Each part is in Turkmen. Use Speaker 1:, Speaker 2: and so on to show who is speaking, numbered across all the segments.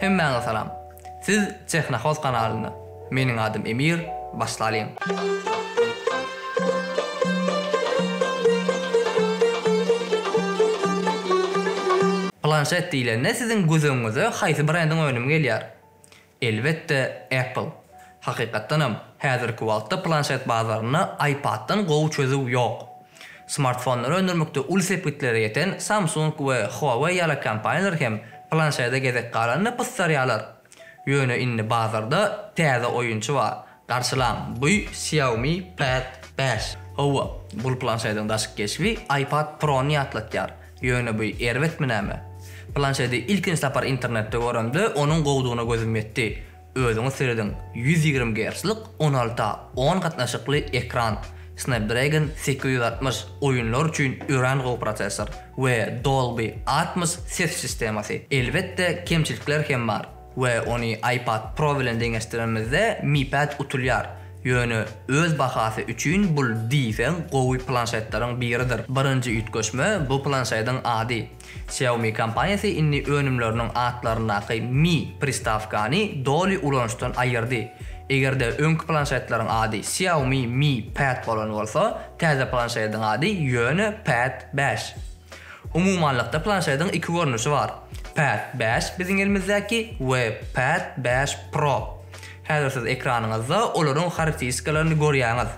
Speaker 1: Hemmäňe salam. Siz Texnahoz kanalyny. Meniň adym Emir, başlaýyn. Planşet diýilende sizin gözüňize haýsy brandyň önüm gelýär? Elbetde Apple. Hakykatdanam häzirki wagtda planşet bazaryna iPad'dan gowy çözüw ýok. Smartfonlary öndürmekde ul sepetleri ýeten Samsung we Huawei ýaly kompaniýalar hem planşede gezek galanyny pystarýarlar. Ýöne inni bazarda täze oýunçy bar. Garşylan bu Xiaomi Pad 5. Hawa bu planşetin daşyk keşfi iPad Pro'ny atlatýar. Ýöne bu erwetmenäme. Planşede ilkinç tapar internetde görümde onun gowdugyna gözüm ýetdi. Özüňiz seredin 120 Hz'lik 16-10 gatnaşykly ekran, Snapdragon 860 oyunlar üçin öğrengi prosesor we Dolby Atmos ses sistemasi. Elbette kemçilikler hem var we onu iPad Pro bilen deňeşdirmezde Mi Pad utulýar. Ýöne öz bahasy üçin bul diýsen gowy planşetlaryň biridir. Birinji üýtgeşme bu planşetin ady. Xiaomi kompaniýasy inni önümleriniň atlaryny Mi pristavkany doly ulanşdan aýyrdy. Egerde öňkü planşetleriň ady Xiaomi Mi Pad bolan bolsa, täze planşetiň ady ýöne Pad 5. Umumanlykda planşetiň iki görnüşi bar. Pad 5 biziň elimizdäki we Pad 5 Pro. Häzir siz ekranyňyzda olaryň karakteristikalarını görýäňiz.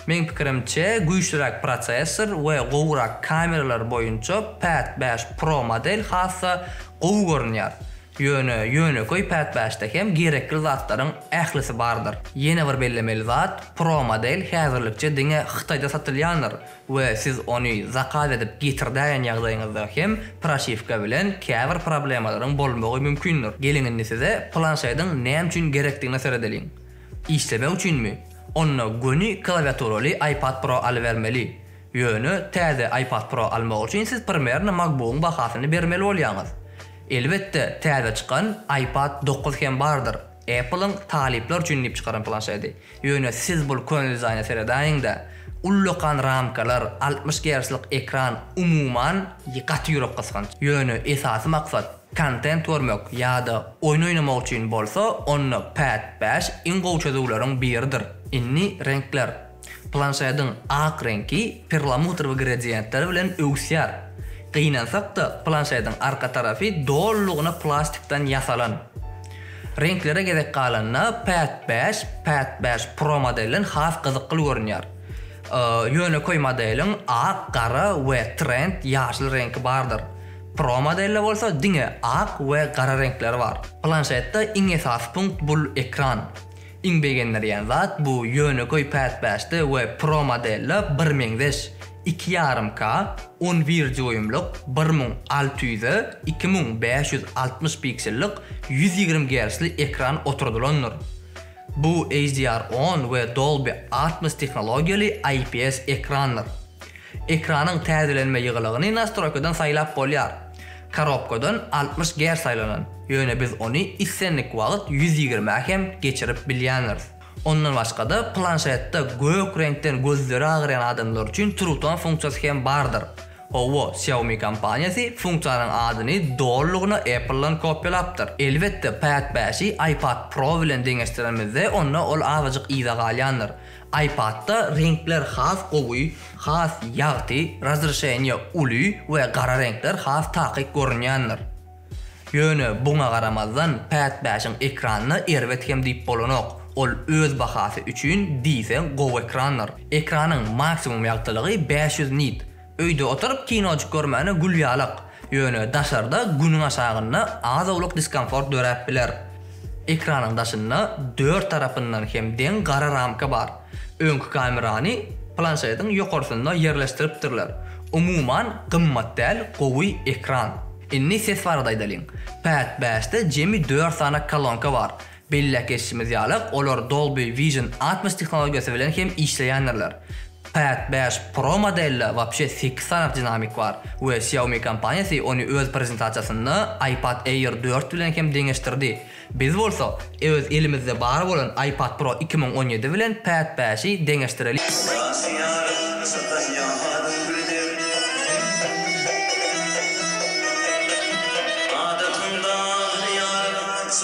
Speaker 1: Men pikirimçe güýçlürak prosesor we gowrak kameralar boýunça Pad 5 Pro model hassa gowy görünýär. Ýöne koy Pad 5'te hem gerekli zatlaryň ählisi bardyr. Ýene bir bellemeli zat Pro model häzirlikçe diňe Hytaýda satylýandyr we siz ony zakaz edip getirdiň ýagdaýyňyzda hem proşifka bilen käbir problemalaryň bolmagy mümkindir. Gelin size planşetiň näme üçin gerekdigini seredeliň. İşleme üçinmi? Onu göni klawiaturaly iPad Pro alybermeli. Ýöne täze iPad Pro almak üçin siz primerni MacBook'un bahasyny bermeli bolýaňyz. Elbette täze çykan iPad 9 hem bardyr. Apple'ın talipler üçin ip çykaran planşeti. Ýöne siz bul könül dizaýna seredäňde ullukan ramkalar, 60 Hz'lik ekran umuman ýygat ýürek gysgan. Ýöne esasy maksat content görmek ýa-da oýun oýnamak üçin bolsa, onu Pad 5 iň gowy çözüwleriň biridir. Inni renkler. Planşetiň ak rengi perlamutr we gradientler bilen öwsýär. Gynansak da planşetiň arka tarafy dollugyna plastikdan ýasalan. Renklere gezek galanyna Pad 5, Pad 5 Pro modelin has gyzykly görünýär. Ýöne koy modeliň ak, gara we trend ýaşyl rengi bardyr. Pro modelle bolsa diňe ak we gara renkler bar. Planşetde iň esas punkt bul ekran. Iň begenler ýan zat bu ýöne koy Pad 5'te we Pro modelle 2.5K 11 joýumlyk 1600'e 2560 piksellik 120 Hz'li ekran oturdulandyr. Bu HDR10 we Dolby Atmos tehnologiýaly IPS ekrandyr. Ekranyň täzelenme ýygylygyny nastroykadan saýlap bolýar. Korobkadan 60 Hz saýlanan. Ýöne biz ony islenlik wagt 120 hem geçirip bilýänler. Ondan başga da planşetde gök renkten gözleri agyryan adamlar üçin Truton funksiyasy hem bardyr. Hawa Xiaomi kompaniýasy funksiýanyň adyny dollugyna Apple'dan kopýalapdyr. Elbetde Pad 5'i iPad Pro bilen deňeşdirmezde onda ol awadyk ýa galýandyr. iPad'da renkler has gowy, has ýagty, razрешение uly we gara renkler has takyk görünýändir. Ýöne buňa garamazdan Pad 5'iň ekranyny erwet hem diýip bolanok. Ol öz bahasy üçin diýsen gowy ekrandyr. Ekranyň maksimum ýagtylygy 500 nit. Öýde oturup kinojyk görmäne gülýalyk. Ýöne daşarda günüň aşagyna azawlyk diskomfort döräp biler. Ekranyň daşyna 4 tarapyndan hem deň gara ramka bar. Öňkü kamerany planşetiň ýokarysynda ýerleşdiripdirler. Umuman gymmat däl gowy ekran. Inni ses barada aýdalyň. Pad 5'te jemi 4 sana kolonka bar. Bellek eşimiz ýalyk, olar Dolby Vision Atmos tehnologiýasy bilen hem işleýänler. Pad 5 Pro modelle wapşe 8 sana dinamik var we Xiaomi kompaniýasy ony öz prezentasiýasynda iPad Air 4 bilen hem deňeşdirdi. Biz bolsa öz elimizde bar bolan iPad Pro 2017 bilen Pad 5'i deňeşdireli. Men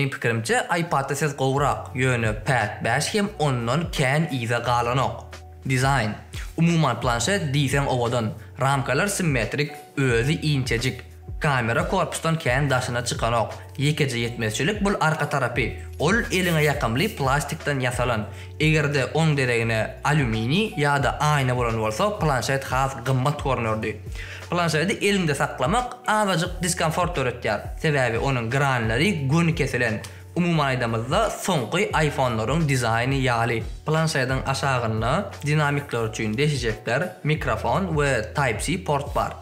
Speaker 1: pikirimçe iPad'da siz gowrak ýöne Pad 5 hem ondan kän ize galanok. Design. Umuman planşet diýsen owadan, ramkalar simmetrik, özü inçejik. Kamera korpusdan kän daşyna çykanok. Ýekece ýetmezçilik bul arka tarapy. Ol eline ýakymly plastikdan ýasalan. Egerde oň deregine alümini ýa-da aýna bolan bolsa, planşet has gymmat görünürdi. Planşeti elinde saklamak azajyk diskomfort öretýär. Sebäbi onuň granlary gün kesilen. Umuman aýdamyzda soňky iPhone'laryň dizaýny ýaly. Planşetiň aşagyna dinamikler üçin deşijekler, mikrofon we Type-C port bar.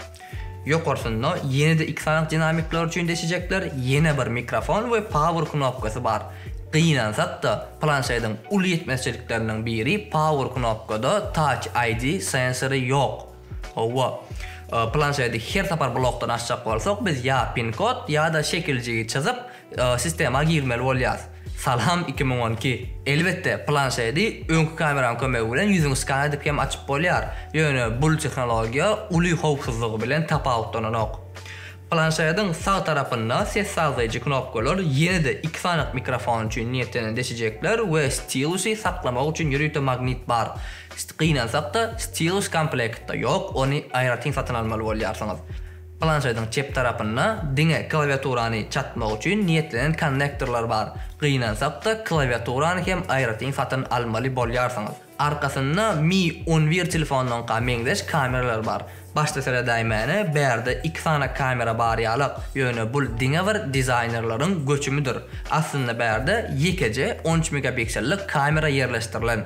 Speaker 1: Ýokarsynda ýene-de 2 sanyk dinamikler üçin deşijekler, ýene bir mikrofon we power knopkasy bar. Gynansak-da planşetiň uly ýetmezçiliklerinden biri power knopkada Touch ID sensory ýok. Owa planşeti her tapar blokdan açjak bolsak biz ya pin kod ya da şekilciyi çyzyp sistema girmeli bolýas. Salam 2012. Elbette planşeti öňkü kameram kömegi bilen ýüzüňi skan edip hem açyp bolýar. Ýöne bu tehnologiýa uly howpsuzlygy bilen tapawutlanok. Planşetiň sağ tarapynda ses sazyjy knopkalar ýene-de 2 sanyk mikrofon üçin niýetlenen deşijekler we stilusy saklamak üçin ýürüýte magnet bar. Gynansak-da stilus komplektda ýok, ony aýratyn satyn almaly bolýarsyňyz. Planşetiň çep tarapynda diňe klawiaturany çatmak üçin niýetlenen konnektorlar bar. Gynansak-da klawiaturany hem aýratyn satyn almaly bolýarsyňyz. Arkasynda Mi 11 telefonundan meňdeş kameralar bar. Başta sere daýmany, berde 2 sanyk kamera bar ýalyk. Ýöne bul diňe bir dizaynerlaryň göçümüdür. Aslynda berde ýekece 13 megapiksellik kamera ýerleşdirilen.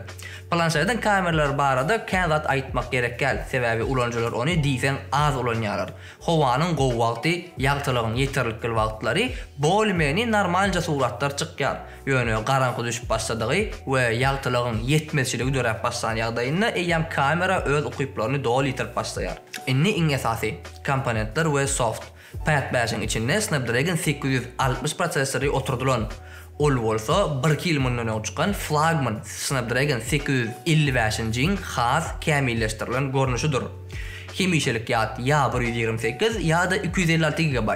Speaker 1: Planşetiň kameralar barada käzat aýtmak gerekkel. Sebäbi ulanjylar ony diýsen az ulanýarlar. Howanyň gowy wagty, ýagtylygyň ýeterlikli wagtlary bolmeny normalja suratlar çykýar. Ýöne garanky düşüp başladygy we ýagtylygyň ýetmezçiligi dörep başlanan ýagdaýynda eýem kamera öz ukyplaryny dol ýitirip başlaýar. Inni iň esasy komponentler we soft. Pad 5-iň içinde Snapdragon 860 prosessory oturdulan. Ol bolsa 1 ýyl mundan çykan flagman Snapdragon 855-iň has kämilleşdirilen görnüşidir. Hemişelik ýat ya 128 ya da 256 GB.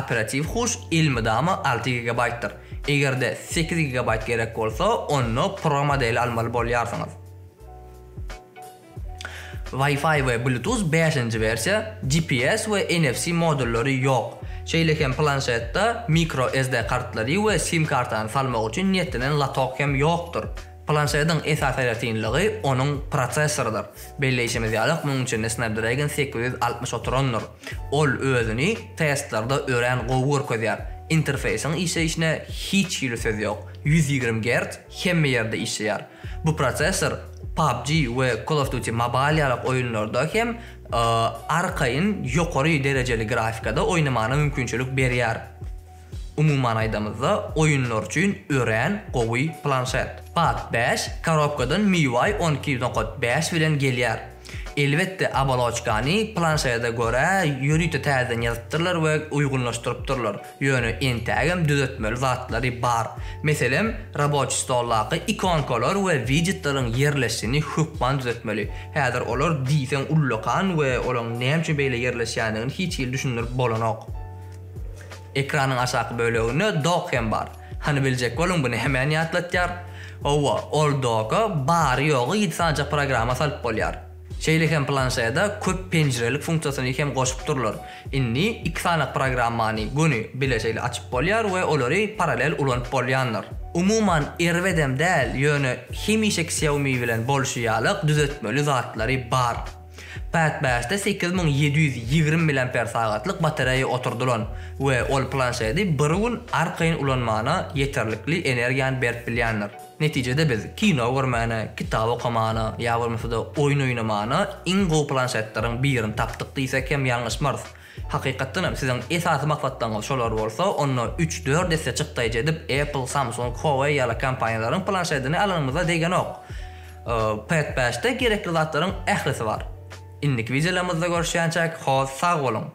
Speaker 1: Operativ huş ilmidama 6 GB-dyr. Egerde 8 GB gerek bolsa, onu Pro model almaly bolýarsyňyz. Wi-Fi we Bluetooth 5-nji versiýa, GPS we NFC modulları ýok. Şeýlekem planşetde micro SD kartlary we SIM kartany salmak üçin niýetlenen latok hem ýokdur. Planşetiň esas erkinligi onuň prosessorydyr. Belleşimiz ýalyk muňun üçin Snapdragon 860 oturandyr. Ol özüni testlerde ören gowy görkezýär. Interfeysiň işleyişine hiç ýyly söz ýok. 120 Hz hemme ýerde işleýär. Bu prosessor PUBG we Call of Duty Mobile ýalyk oýunlarda hem arkaýyn ýokary derejeli grafikada oýnamany mümkinçilik berýär. Umuman aýdamyzda oýunlar üçin ören gowy planşet. Pad 5 korobkadan MIUI 12.5 bilen gelýär. Elbette abaloçkany planşete göre ýürüýte täzen ýazypdyrlar we uýgunlaşdyrypdyrlar. Ýöne entägem düzeltmeli zatlary bar. Meselem, raboçy stollaky ikonkalar we widgetlaryň ýerleşini hukman düzeltmeli. Häzir olar diýsen ullakan we olaň näme beýle ýerleşýändigini hiç ýyl düşündirip bolanok. Ekranyň aşaky böleginde dock hem bar. Hani biljek bolun bunu hemen ýatlatýar. Owa, ol dock'a bary ýogy 7 sanjak programa salyp bolýar. Şeýlekem planşetde köp penjirelik funksiýasyny hem goşupdyrlar. Inni 2 sanyk programmany güni bileşeýle açyp bolýar we olary paralel ulanyp bolýanlar. Umuman erwedem däl, ýöne hemişe Xiaomi bilen bolşýalyk düzeltmeli zatlary bar. Pad 5'te 8720 mAh batareya oturdulan ve ol planşeti bir gün arkayn ulanmana yeterlikli energiýany berip bilýändir. Netijede biz kino görmäne, kitap okamana, ýa bolmasa oýun oýnamana iň gowy planşetleriň birini tapdyk diýsek hem ýalňyşmarys. Hakykatdan siziň esasy maksatlaryňyz şolar bolsa, onu 3-4 dese çykdaýjy edip Apple, Samsung, Huawei ýaly kompaniýalaryň planşetini alanyňyza degen ok. Pad 5'te gerekli zatlaryň ählisi bar. Indik videolarymyzda görüşýänçek, sag bolun.